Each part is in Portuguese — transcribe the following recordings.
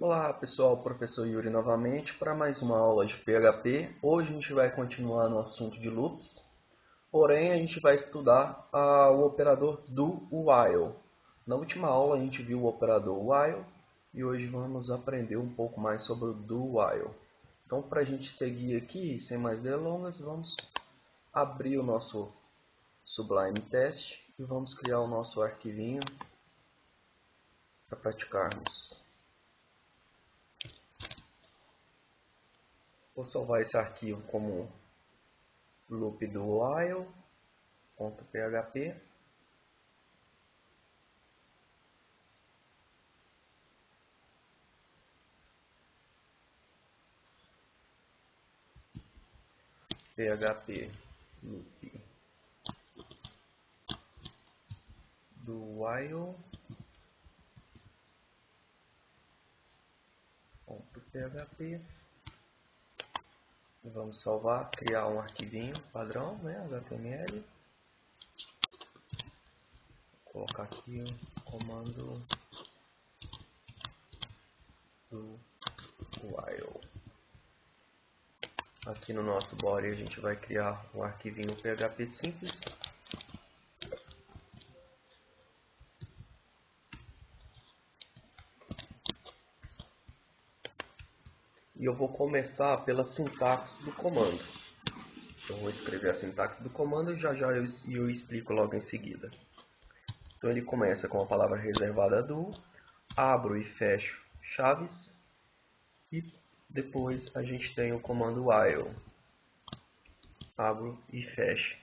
Olá pessoal, professor Yuri novamente para mais uma aula de PHP. Hoje a gente vai continuar no assunto de loops, porém a gente vai estudar o operador do while. Na última aula a gente viu o operador while e hoje vamos aprender um pouco mais sobre o do while. Então para a gente seguir aqui, sem mais delongas, vamos abrir o nosso Sublime Test e vamos criar o nosso arquivinho para praticarmos. Vou salvar esse arquivo como loop do while.php. PHP loop do while.php. Vamos salvar, criar um arquivinho padrão, né, HTML. Vou colocar aqui o comando do while. Aqui no nosso body a gente vai criar um arquivinho PHP simples. E eu vou começar pela sintaxe do comando. Eu vou escrever a sintaxe do comando e já eu explico logo em seguida. Então ele começa com a palavra reservada do, abro e fecho chaves, e depois a gente tem o comando while, abro e fecho,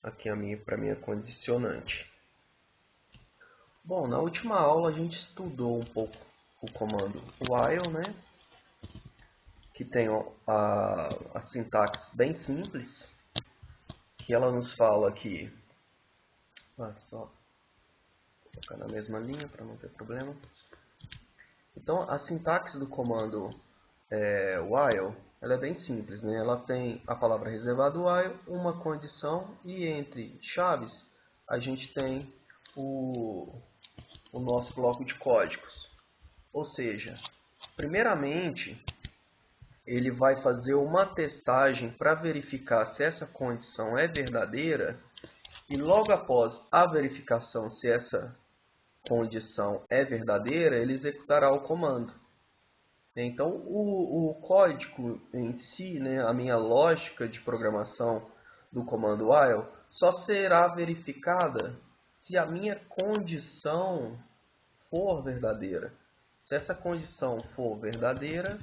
aqui para minha condicionante. Bom, na última aula a gente estudou um pouco o comando while, né? Que tem a sintaxe bem simples, que ela nos fala que, só colocar na mesma linha para não ter problema. Então a sintaxe do comando while, ela é bem simples, né? Ela tem a palavra reservada while, uma condição, e entre chaves a gente tem o nosso bloco de códigos. Ou seja, primeiramente ele vai fazer uma testagem para verificar se essa condição é verdadeira, e logo após a verificação se essa condição é verdadeira, ele executará o comando. Então, o código em si, né, a minha lógica de programação do comando while, só será verificada se a minha condição for verdadeira. Se essa condição for verdadeira,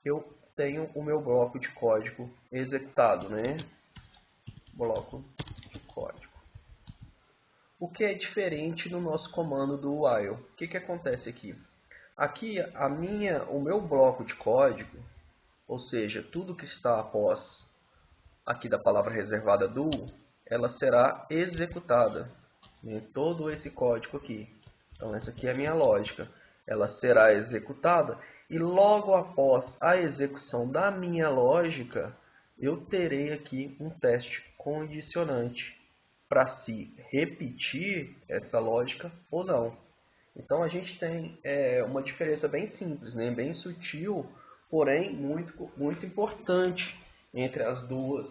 eu tenho o meu bloco de código executado, né? Bloco de código. O que é diferente no nosso comando do while? O que acontece aqui? Aqui o meu bloco de código, ou seja, tudo que está após aqui da palavra reservada do, ela será executada, né? Todo esse código aqui. Então essa aqui é a minha lógica. Ela será executada e logo após a execução da minha lógica, eu terei aqui um teste condicionante para se repetir essa lógica ou não. Então a gente tem uma diferença bem simples, né? Bem sutil, porém muito importante entre as duas,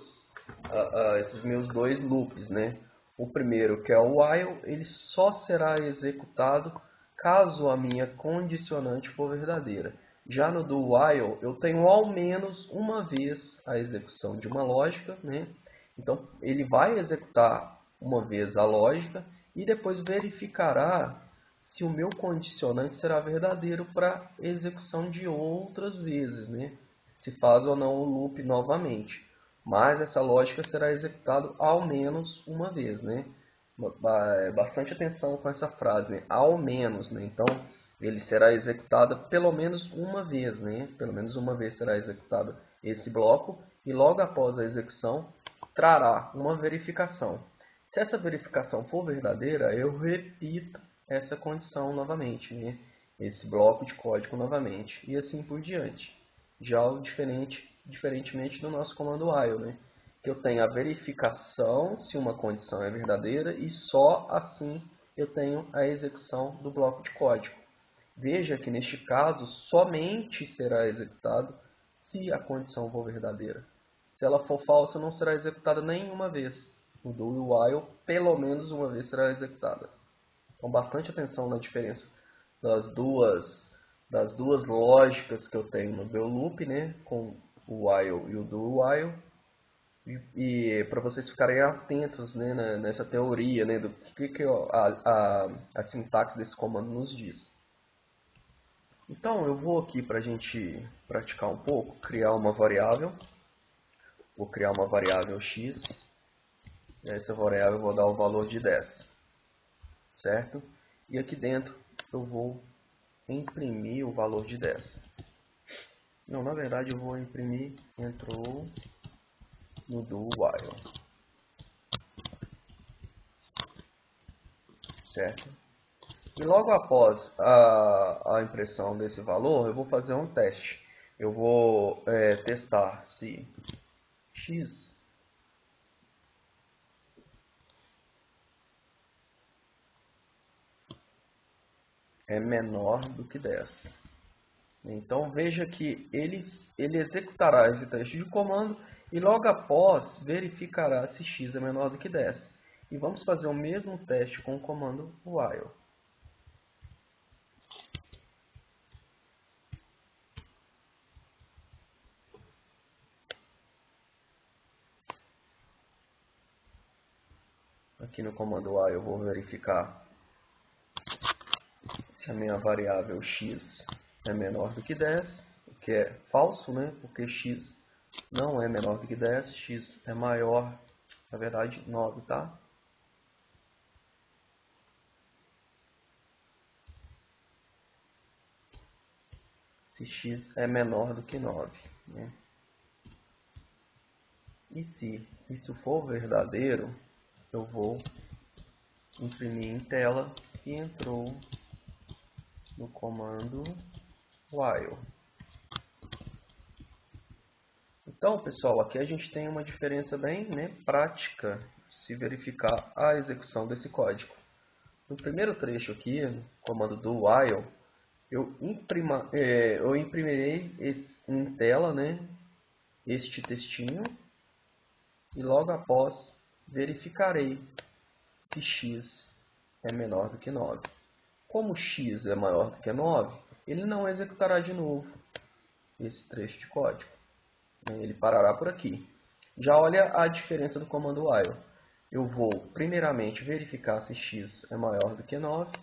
esses meus dois loops, né? O primeiro, que é o while, ele só será executado caso a minha condicionante for verdadeira. Já no do while, eu tenho ao menos uma vez a execução de uma lógica, né? Então ele vai executar uma vez a lógica e depois verificará se o meu condicionante será verdadeiro para execução de outras vezes, né? Se faz ou não o loop novamente. Mas essa lógica será executada ao menos uma vez, né? Bastante atenção com essa frase, né? Ao menos, né? Então, ele será executado pelo menos uma vez, né? Pelo menos uma vez será executado esse bloco e logo após a execução trará uma verificação. Se essa verificação for verdadeira, eu repito essa condição novamente, né? Esse bloco de código novamente, e assim por diante. Já o diferentemente do nosso comando while, né? Que eu tenho a verificação se uma condição é verdadeira e só assim eu tenho a execução do bloco de código. Veja que neste caso somente será executado se a condição for verdadeira. Se ela for falsa, não será executada nenhuma vez. O do e o while, pelo menos uma vez será executada. Então, bastante atenção na diferença das duas lógicas que eu tenho no meu loop, né, com o while e o do while. E para vocês ficarem atentos, né, nessa teoria, né, do que a sintaxe desse comando nos diz. Então eu vou aqui para a gente praticar um pouco, criar uma variável. Vou criar uma variável x, e essa variável eu vou dar o valor de 10, certo? E aqui dentro eu vou imprimir o valor de 10. Não, na verdade eu vou imprimir entrou no do while, certo? E logo após a impressão desse valor, eu vou fazer um teste. Eu vou testar se x é menor do que 10. Então veja que ele executará esse teste de comando e logo após verificará se x é menor do que 10. E vamos fazer o mesmo teste com o comando while. Aqui no comando while eu vou verificar se a minha variável x é menor do que 10, o que é falso, né? Porque x não é menor do que 10, x é maior, na verdade 9, tá? Se x é menor do que 9, né? E se isso for verdadeiro, eu vou imprimir em tela que entrou no comando while. Então, pessoal, aqui a gente tem uma diferença bem, né, prática se verificar a execução desse código. No primeiro trecho aqui, no comando do while, eu imprimirei em tela, né, este textinho e logo após verificarei se x é menor do que 9. Como x é maior do que 9, ele não executará de novo esse trecho de código. Ele parará por aqui. Já olha a diferença do comando while. Eu vou primeiramente verificar se x é maior do que 9.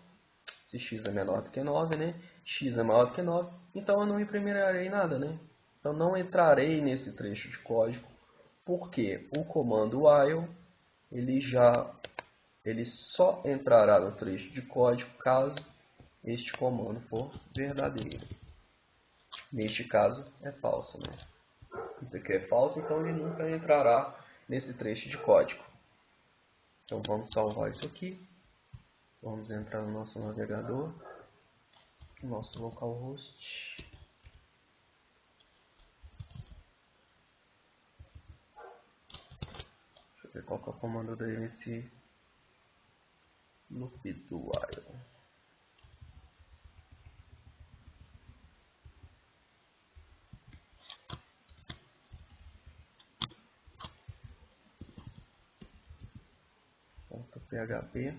Se x é menor do que 9, né? X é maior do que 9, então eu não imprimirei nada, né? Eu não entrarei nesse trecho de código, porque o comando while ele só entrará no trecho de código caso este comando for verdadeiro. Neste caso é falso, né? Isso aqui é falso, então ele nunca entrará nesse trecho de código. Então vamos salvar isso aqui. Vamos entrar no nosso navegador, no nosso localhost. Deixa eu ver qual que é o comando desse loop do while. .php.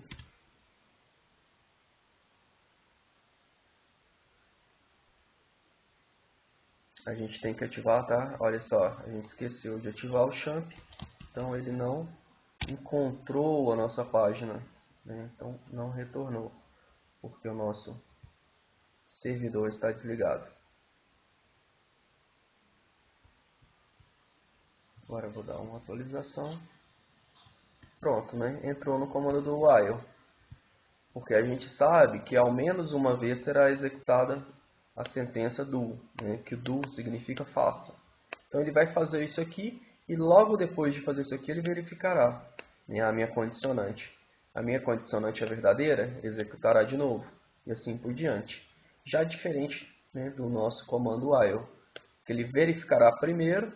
A gente tem que ativar, tá? Olha só, a gente esqueceu de ativar o champ, então ele não encontrou a nossa página, né? Então não retornou, porque o nosso servidor está desligado. Agora eu vou dar uma atualização. Pronto, né? Entrou no comando do while. Porque a gente sabe que ao menos uma vez será executada a sentença do, né? Que do significa faça. Então ele vai fazer isso aqui e logo depois de fazer isso aqui ele verificará, né, a minha condicionante. A minha condicionante é verdadeira, executará de novo e assim por diante. Já diferente, né, do nosso comando while, que ele verificará primeiro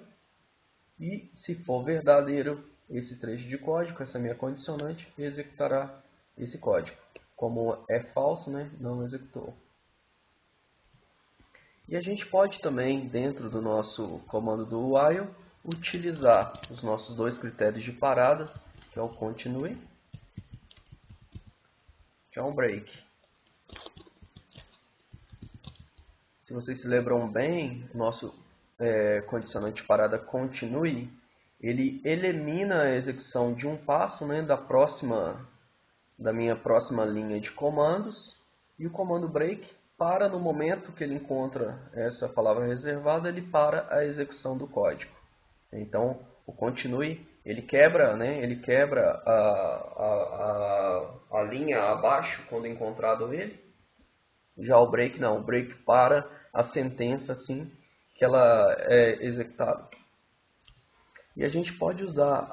e se for verdadeiro esse trecho de código, essa minha condicionante, executará esse código. Como é falso, né, não executou. E a gente pode também, dentro do nosso comando do while, utilizar os nossos dois critérios de parada, que é o continue, que é um break. Se vocês se lembram bem, o nosso condicionante de parada continue, ele elimina a execução de um passo, né, da minha próxima linha de comandos, e o comando break para no momento que ele encontra essa palavra reservada, ele para a execução do código. Então, o continue, ele quebra, né, ele quebra a linha abaixo quando encontrado ele. Já o break não, o break para a sentença assim que ela é executada. E a gente pode usar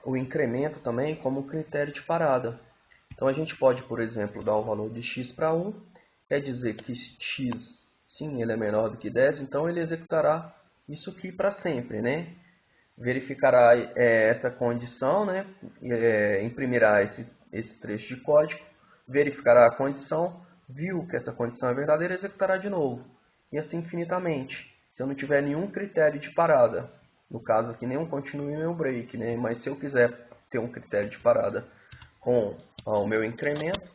o incremento também como critério de parada. Então a gente pode, por exemplo, dar o valor de x para 1, quer dizer que x, sim, ele é menor do que 10, então ele executará isso aqui para sempre, né? Verificará essa condição, né? Imprimirá esse trecho de código, verificará a condição, viu que essa condição é verdadeira, executará de novo. E assim infinitamente. Se eu não tiver nenhum critério de parada, no caso aqui nenhum continue e nenhum break, né? Mas se eu quiser ter um critério de parada com o meu incremento,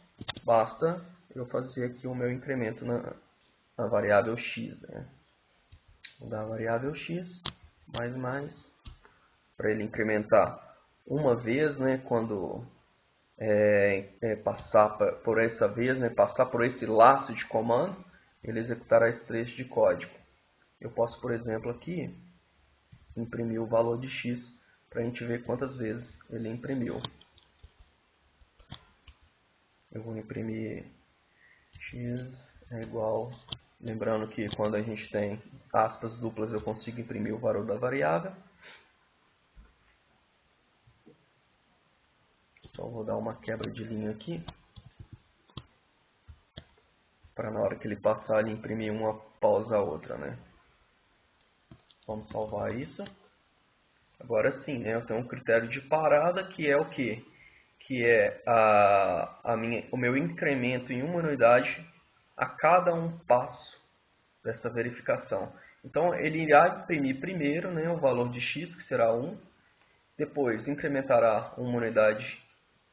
basta eu fazer aqui o meu incremento na variável x, né? Vou dar a variável x, mais, para ele incrementar uma vez, né? Quando passar por essa vez, né? Passar por esse laço de comando, ele executará esse trecho de código. Eu posso, por exemplo, aqui imprimir o valor de x para a gente ver quantas vezes ele imprimiu. Eu vou imprimir x é igual, lembrando que quando a gente tem aspas duplas eu consigo imprimir o valor da variável. Só vou dar uma quebra de linha aqui, para na hora que ele passar ele imprimir uma após a outra, né? Vamos salvar isso. Agora sim, né? Eu tenho um critério de parada que é o quê? Que é o meu incremento em uma unidade a cada um passo dessa verificação. Então ele irá imprimir primeiro, né, o valor de x, que será 1, depois incrementará uma unidade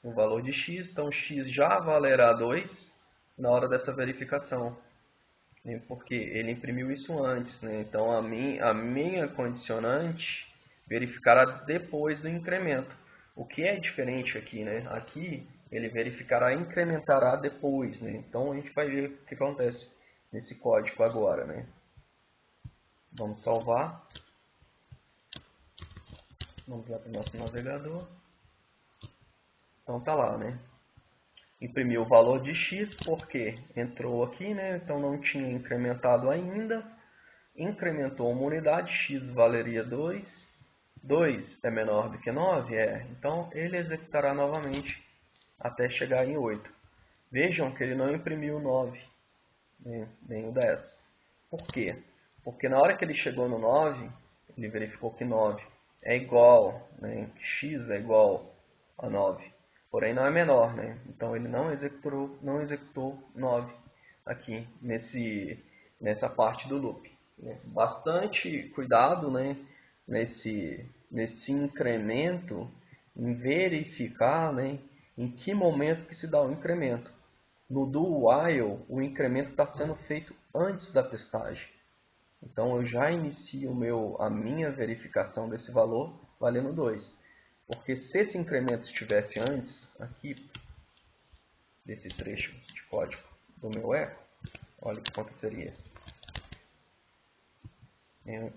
no valor de x, então x já valerá 2 na hora dessa verificação, né, porque ele imprimiu isso antes, né, então a minha condicionante verificará depois do incremento. O que é diferente aqui, né? Aqui ele verificará e incrementará depois, né? Então a gente vai ver o que acontece nesse código agora, né? Vamos salvar. Vamos lá para o nosso navegador. Então tá lá, né? Imprimiu o valor de x porque entrou aqui, né? Então não tinha incrementado ainda. Incrementou uma unidade, x valeria 2. 2 é menor do que 9? Então ele executará novamente até chegar em 8. Vejam que ele não imprimiu o 9, nem o 10. Por quê? Porque na hora que ele chegou no 9, ele verificou que 9 é igual, né, que x é igual a 9. Porém não é menor, né? Então ele não executou 9 aqui nessa parte do loop. Bastante cuidado, né, nesse incremento, em verificar, né, em que momento que se dá o incremento. No do while, o incremento está sendo feito antes da testagem. Então eu já inicio a minha verificação desse valor valendo 2. Porque se esse incremento estivesse antes, aqui, desse trecho de código do meu eco, olha o que aconteceria.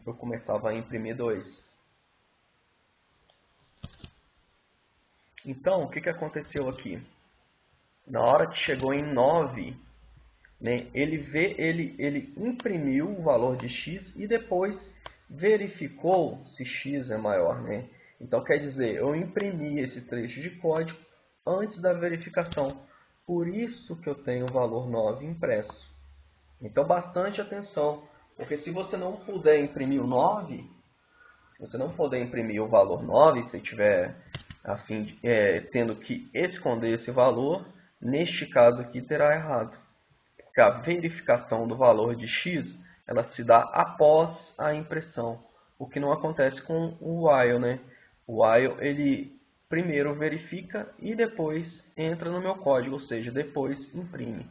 Eu começava a imprimir 2. Então, o que aconteceu aqui? Na hora que chegou em 9, né, ele imprimiu o valor de x e depois verificou se x é maior, né? Então, quer dizer, eu imprimi esse trecho de código antes da verificação. Por isso que eu tenho o valor 9 impresso. Então, bastante atenção, porque se você não puder imprimir o 9, se você não puder imprimir o valor 9, se estiver tendo que esconder esse valor, neste caso aqui terá errado. que a verificação do valor de x ela se dá após a impressão, o que não acontece com o while, né? O while ele primeiro verifica e depois entra no meu código, ou seja, depois imprime.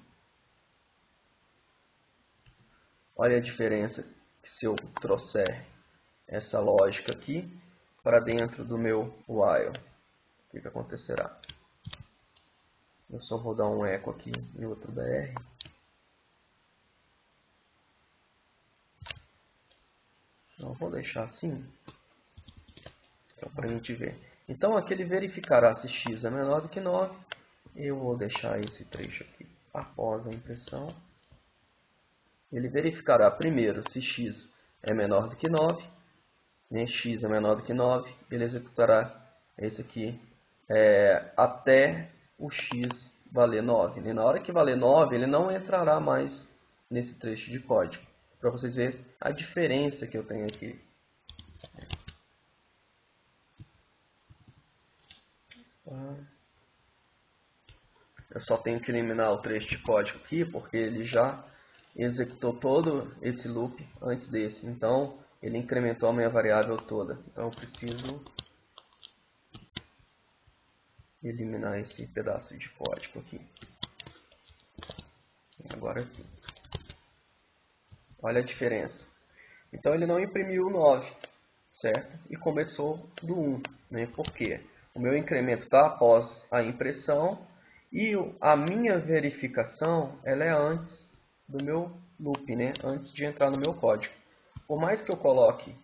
Olha a diferença que se eu trouxer essa lógica aqui para dentro do meu while, o que acontecerá? Eu só vou dar um eco aqui em outro BR. Não vou deixar assim, só para a gente ver. Então aqui ele verificará se x é menor do que 9. Eu vou deixar esse trecho aqui após a impressão. Ele verificará primeiro se x é menor do que 9. Né? X é menor do que 9. Ele executará esse aqui até o x valer 9. E na hora que valer 9, ele não entrará mais nesse trecho de código. Para vocês verem a diferença que eu tenho aqui. Eu só tenho que eliminar o trecho de código aqui, porque ele já executou todo esse loop antes desse. Então, ele incrementou a minha variável toda. Então, eu preciso eliminar esse pedaço de código aqui. Agora sim. Olha a diferença. Então, ele não imprimiu o 9, certo? E começou do 1. Né? Por quê? O meu incremento está após a impressão e a minha verificação ela é antes do meu loop, né? Antes de entrar no meu código. Por mais que eu coloque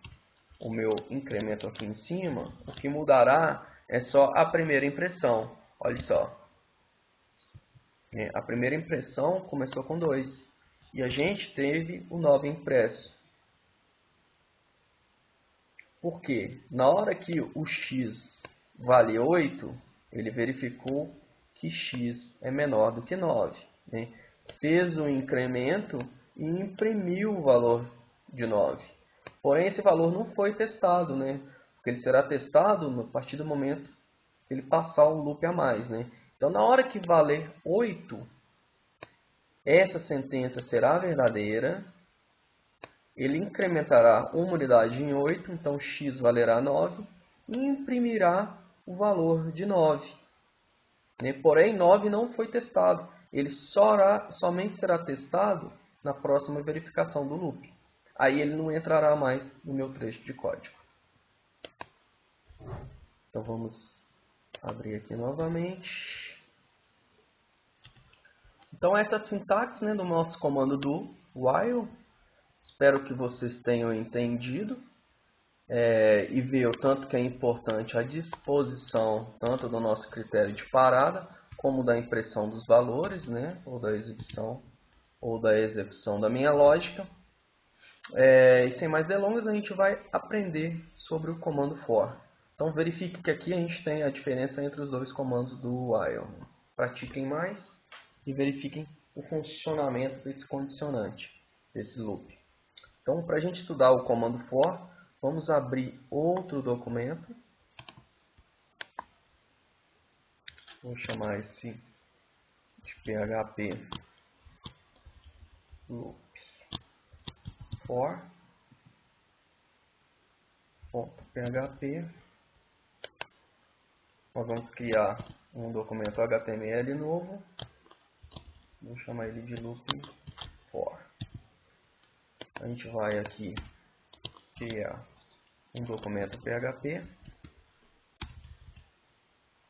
o meu incremento aqui em cima, o que mudará é só a primeira impressão. Olha só. A primeira impressão começou com 2. E a gente teve o 9 impresso. Por quê? Na hora que o x vale 8, ele verificou que x é menor do que 9. Né? Fez o incremento e imprimiu o valor de 9. Porém, esse valor não foi testado, né? Porque ele será testado a partir do momento que ele passar um loop a mais. Né? Então, na hora que valer 8, essa sentença será verdadeira. Ele incrementará uma unidade em 8, então x valerá 9, e imprimirá o valor de 9. Porém, 9 não foi testado. Ele somente será testado na próxima verificação do loop. Aí ele não entrará mais no meu trecho de código. Então vamos abrir aqui novamente. Então essa é a sintaxe do nosso comando do while. Espero que vocês tenham entendido e ver o tanto que é importante a disposição tanto do nosso critério de parada como da impressão dos valores, né, ou da execução da minha lógica. E sem mais delongas, a gente vai aprender sobre o comando for. Então verifique que aqui a gente tem a diferença entre os dois comandos do while. Pratiquem mais e verifiquem o funcionamento desse condicionante, desse loop. Então, para a gente estudar o comando for, vamos abrir outro documento. Vou chamar esse de PHP loop for.php. Nós vamos criar um documento HTML novo. Vou chamar ele de loop for. A gente vai aqui criar um documento PHP,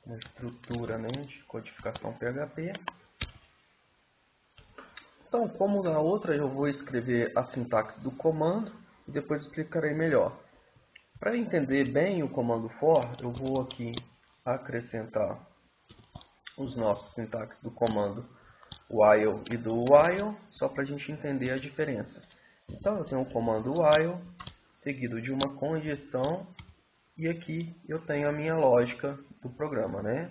uma estrutura de codificação PHP. Então, como na outra, eu vou escrever a sintaxe do comando e depois explicarei melhor. Para entender bem o comando for, eu vou aqui acrescentar os nossos sintaxes do comando while e do while, só para a gente entender a diferença. Então, eu tenho o comando while, seguido de uma condição, e aqui eu tenho a minha lógica do programa, né?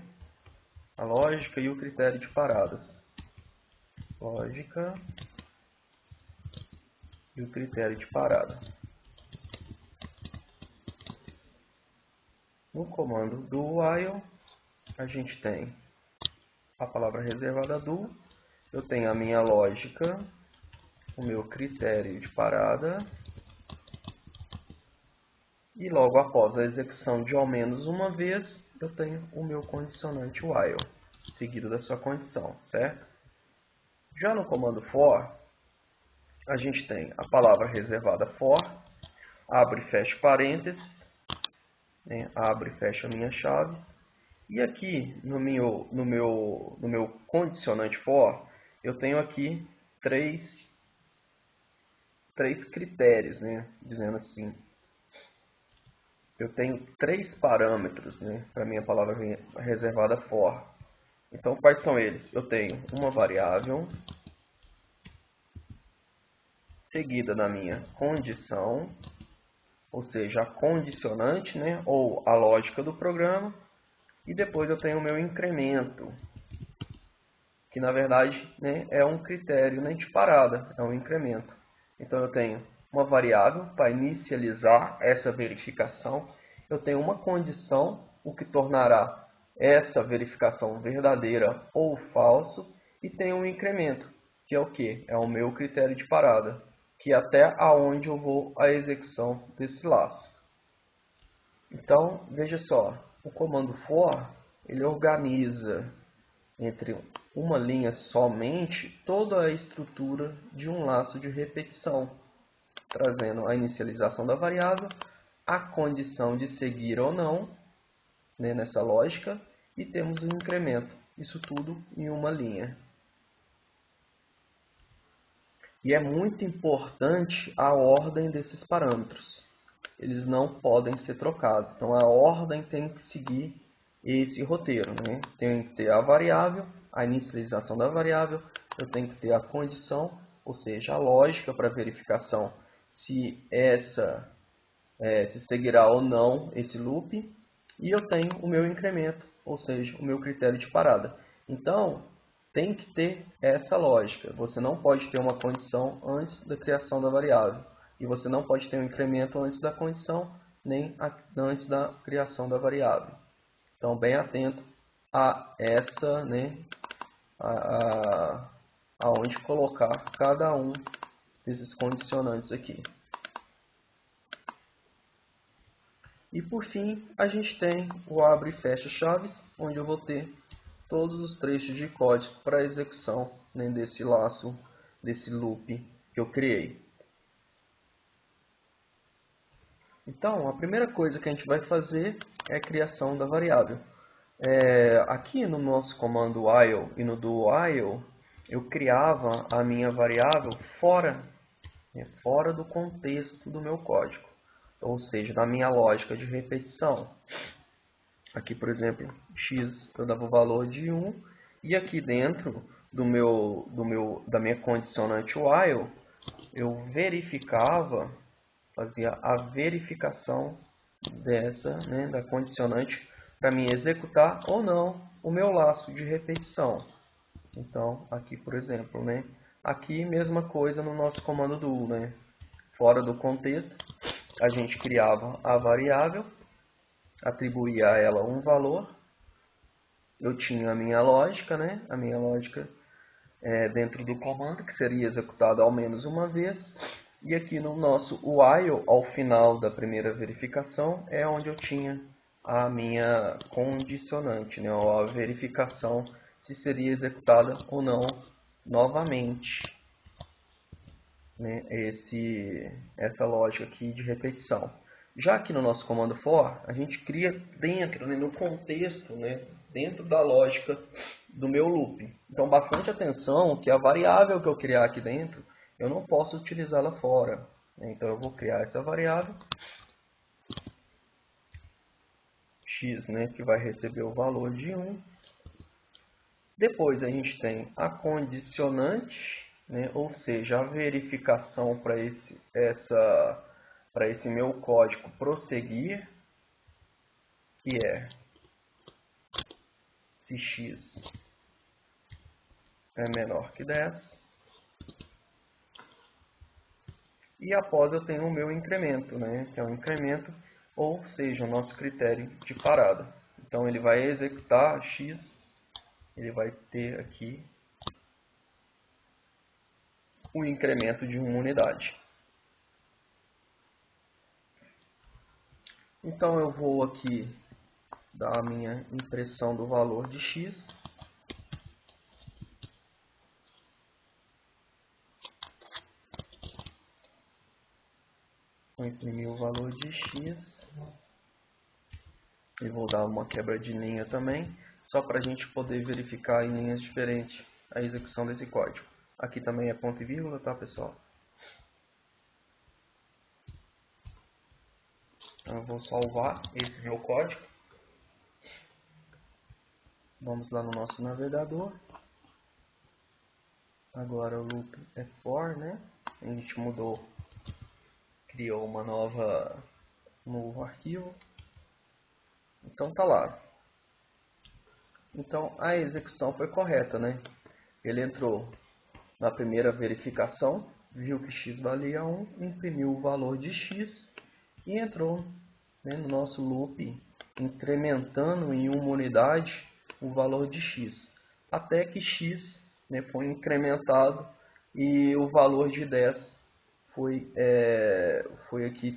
A lógica e o critério de paradas. Lógica e o critério de parada. No comando do while, a gente tem a palavra reservada do, eu tenho a minha lógica, o meu critério de parada, e logo após a execução de ao menos uma vez, eu tenho o meu condicionante while, seguido da sua condição, certo? Já no comando for, a gente tem a palavra reservada for, abre e fecha parênteses, né? Abre e fecha minhas chaves, e aqui no meu condicionante for, eu tenho aqui três critérios, né? Dizendo assim, eu tenho três parâmetros, né, para minha palavra reservada for. Então, quais são eles? Eu tenho uma variável, seguida da minha condição, ou seja, a condicionante, né, ou a lógica do programa, e depois eu tenho o meu incremento, que na verdade, né, é um critério, né, de parada, é um incremento. Então eu tenho uma variável para inicializar essa verificação, eu tenho uma condição, o que tornará essa verificação verdadeira ou falso, e tenho um incremento, que é o que? É o meu critério de parada, que é até aonde eu vou a execução desse laço. Então, veja só, o comando for, ele organiza entre uma linha somente toda a estrutura de um laço de repetição, trazendo a inicialização da variável, a condição de seguir ou não, né, nessa lógica, e temos o incremento. Isso tudo em uma linha. E é muito importante a ordem desses parâmetros. Eles não podem ser trocados. Então a ordem tem que seguir esse roteiro, né? Tem que ter a variável, a inicialização da variável, eu tenho que ter a condição, ou seja, a lógica para verificação se se seguirá ou não esse loop, e eu tenho o meu incremento, ou seja, o meu critério de parada. Então, tem que ter essa lógica. Você não pode ter uma condição antes da criação da variável, e você não pode ter um incremento antes da condição, nem antes da criação da variável. Então, bem atento a essa, né, aonde colocar cada um desses condicionantes aqui. E por fim, a gente tem o abre e fecha chaves, onde eu vou ter todos os trechos de código para execução, né, desse laço, desse loop que eu criei. Então, a primeira coisa que a gente vai fazer é a criação da variável. Aqui no nosso comando while e no do while, eu criava a minha variável fora do contexto do meu código, ou seja, da minha lógica de repetição. Aqui, por exemplo, x eu dava o valor de 1, e aqui dentro da minha condicionante while, eu verificava, fazia a verificação da condicionante para mim executar ou não o meu laço de repetição. Então, aqui, por exemplo, aqui mesma coisa no nosso comando do, fora do contexto, a gente criava a variável, atribuía a ela um valor, eu tinha a minha lógica, a minha lógica dentro do comando, que seria executada ao menos uma vez, e aqui no nosso while, ao final da primeira verificação, é onde eu tinha a minha condicionante, ou a verificação se seria executada ou não novamente, essa lógica aqui de repetição. Já aqui no nosso comando for, a gente cria dentro, no contexto, dentro da lógica do meu loop. Então, bastante atenção que a variável que eu criar aqui dentro, eu não posso utilizá-la fora. Então, eu vou criar essa variável x, que vai receber o valor de 1. Depois, a gente tem a condicionante, ou seja, a verificação para esse meu código prosseguir, que é se x é menor que 10. E após eu tenho o meu incremento, que é o incremento, ou seja, o nosso critério de parada. Então ele vai executar x, ele vai ter aqui o incremento de uma unidade. Então eu vou aqui dar a minha impressão do valor de x. Vou imprimir o valor de x. E vou dar uma quebra de linha também, só para a gente poder verificar em linhas diferentes a execução desse código. Aqui também é ponto e vírgula, tá, pessoal? Então eu vou salvar esse meu código. Vamos lá no nosso navegador. Agora o loop é for, né? A gente mudou, criou um novo arquivo. Então tá lá. Então a execução foi correta, né? Ele entrou na primeira verificação, viu que x valia 1, imprimiu o valor de x e entrou, né, no nosso loop, incrementando em uma unidade o valor de x, até que x, né, foi incrementado e o valor de 10 foi aqui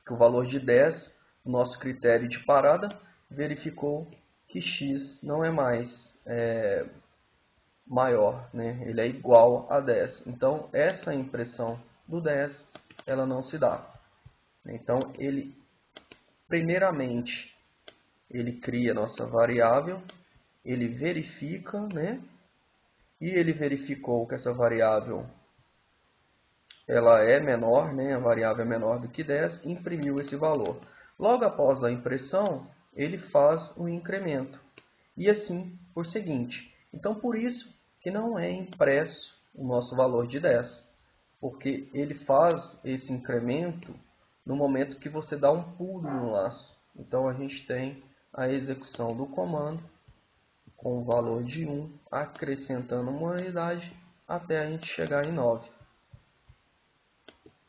que o valor de 10, nosso critério de parada, verificou que x não é mais maior, né? Ele é igual a 10. Então, essa impressão do 10, ela não se dá. Então, primeiramente, ele cria a nossa variável, ele verifica, né? E ele verificou que essa variável ela é menor, né? A variável é menor do que 10, imprimiu esse valor. Logo após a impressão, ele faz o incremento. E assim por seguinte. Então, por isso que não é impresso o nosso valor de 10. Porque ele faz esse incremento no momento que você dá um pulo no laço. Então, a gente tem a execução do comando com o valor de 1, acrescentando uma unidade até a gente chegar em 9.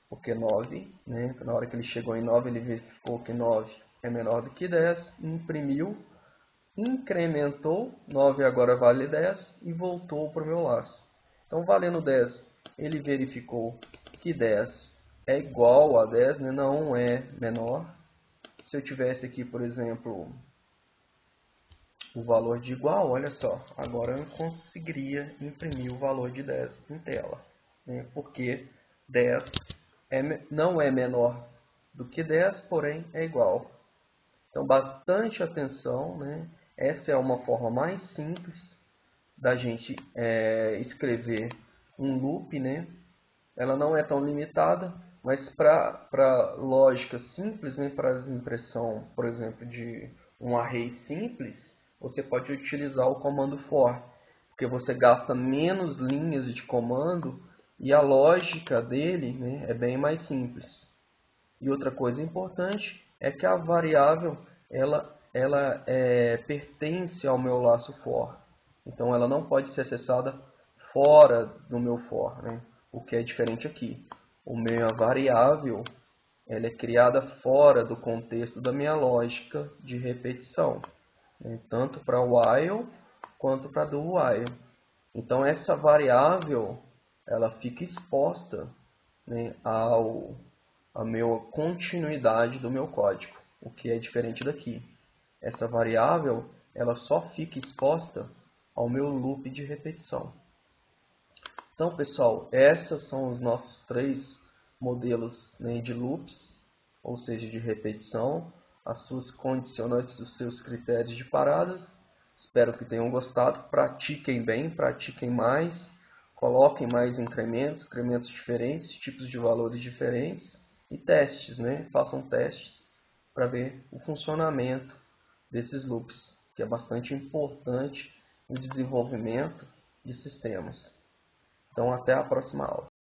Porque 9, né, na hora que ele chegou em 9, ele verificou que 9 é menor do que 10, imprimiu, incrementou, 9 agora vale 10 e voltou para o meu laço. Então, valendo 10, ele verificou que 10 é igual a 10, né, não é menor. Se eu tivesse aqui, por exemplo, o valor de igual, olha só, agora eu conseguiria imprimir o valor de 10 em tela, né, porque 10 não é menor do que 10, porém é igual. Então, bastante atenção, né? Essa é uma forma mais simples da gente escrever um loop, né? Ela não é tão limitada, mas para lógica simples, né? Para a impressão, por exemplo, de um array simples, você pode utilizar o comando for, porque você gasta menos linhas de comando e a lógica dele, né, é bem mais simples. E outra coisa importante é que a variável ela pertence ao meu laço for. Então ela não pode ser acessada fora do meu for, né? O que é diferente aqui. O minha variável ela é criada fora do contexto da minha lógica de repetição, né? Tanto para while quanto para do while. Então essa variável ela fica exposta, né, a minha continuidade do meu código, o que é diferente daqui. Essa variável ela só fica exposta ao meu loop de repetição. Então, pessoal, esses são os nossos 3 modelos, né, de loops, ou seja, de repetição, as suas condicionantes, os seus critérios de paradas. Espero que tenham gostado. Pratiquem bem, pratiquem mais, coloquem mais incrementos diferentes, tipos de valores diferentes e testes, né? Façam testes para ver o funcionamento desses loops, que é bastante importante no desenvolvimento de sistemas. Então, até a próxima aula.